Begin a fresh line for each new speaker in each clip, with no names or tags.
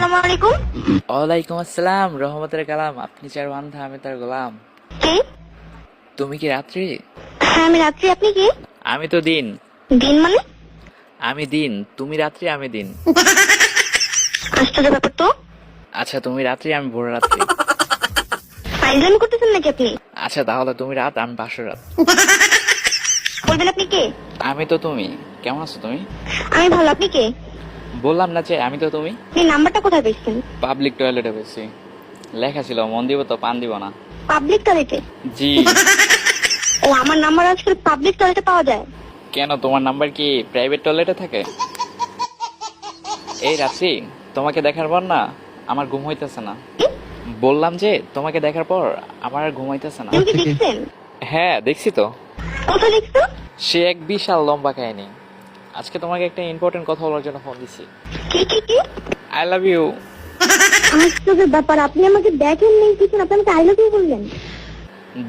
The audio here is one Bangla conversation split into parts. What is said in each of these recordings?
আসসালামু আলাইকুম।
ওয়ালাইকুম আসসালাম রহমতের কালাম। আপনি যার বান্ধা আমি তার গোলাম।
কে?
তুমি কি রাত্রি?
হ্যাঁ আমি রাত্রি, আপনি কি?
আমি তো দিন।
দিন মানে?
আমি দিন, তুমি রাত্রি, আমি দিন।
আশ্চর্য ব্যাপার তো।
আচ্ছা তুমি রাত্রি, আমি ভোর রাত্রি।
ফাইজলামি করতেছেন নাকি আপনি?
আচ্ছা তাহলে তুমি রাত, আমি বাসর রাত।
বলবেন আপনি কে?
আমি তো তুমি। কেমন আছো তুমি?
আমি ভালো, আপনি কে?
বললাম না যে আমি তো তুমি।
আপনি নাম্বারটা কোথায় পেয়েছেন?
পাবলিক টয়লেটে পেয়েছি। লেখা ছিল মন দিব তো পান দিব না।
পাবলিক টয়লেটে?
জি।
ও, আমার নাম্বার আজকাল পাবলিক টয়লেটে পাওয়া যায়?
কেন তোমার নাম্বার কি প্রাইভেট টয়লেটে থাকে? এই রাত্রি, তোমাকে দেখার পর না আমার ঘুম হইতেছে না। বললাম যে তোমাকে দেখার পর আমার আর ঘুম হইতেছে না।
তুমি কি দেখছেন?
হ্যাঁ দেখছি তো।
কোথায় দেখছো?
সে এক বিশাল লম্বা কাহিনী। আজকে তোমাকে একটা ইম্পর্টেন্ট কথা বলার জন্য ফোন দিছি।
কি কি কি?
I love you.
আশ্চর্য ব্যাপার, আপনি আমাকে দেখেন নেই কিছু, আপনি আমাকে আই লাভ ইউ বললেন?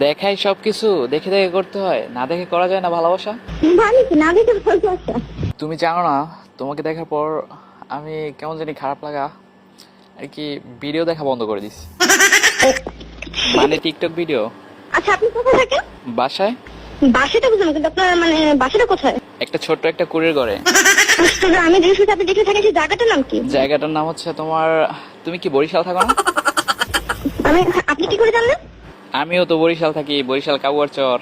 দেখাই সবকিছু, দেখে দেখে করতে হয়, না দেখে করা যায় না ভালোবাসা।
মানে কি না দেখে ভালোবাসা?
তুমি জানো না, তোমাকে দেখার পর আমি কেমন জানি খারাপ লাগা আর কি ভিডিও দেখা বন্ধ করে দিছি। মানে টিকটক ভিডিও।
আচ্ছা আপনি কোথায় থাকেন?
বাসায়।
বাসাটা বুঝলাম, কিন্তু আপনার মানে বাসাটা কোথায়?
একটা ছোট্ট একটা কুড়ির ঘরে।
আশ্চর্য, আমি যে শুধু আপনি দেখে থাকেন সেই জায়গাটার নাম কি?
জায়গাটার নাম হচ্ছে তোমার, তুমি কি বরিশাল থাকো না?
আমি, আপনি কি করে জানলেন?
আমিও তো বরিশাল থাকি, বরিশাল কাউয়ার চর।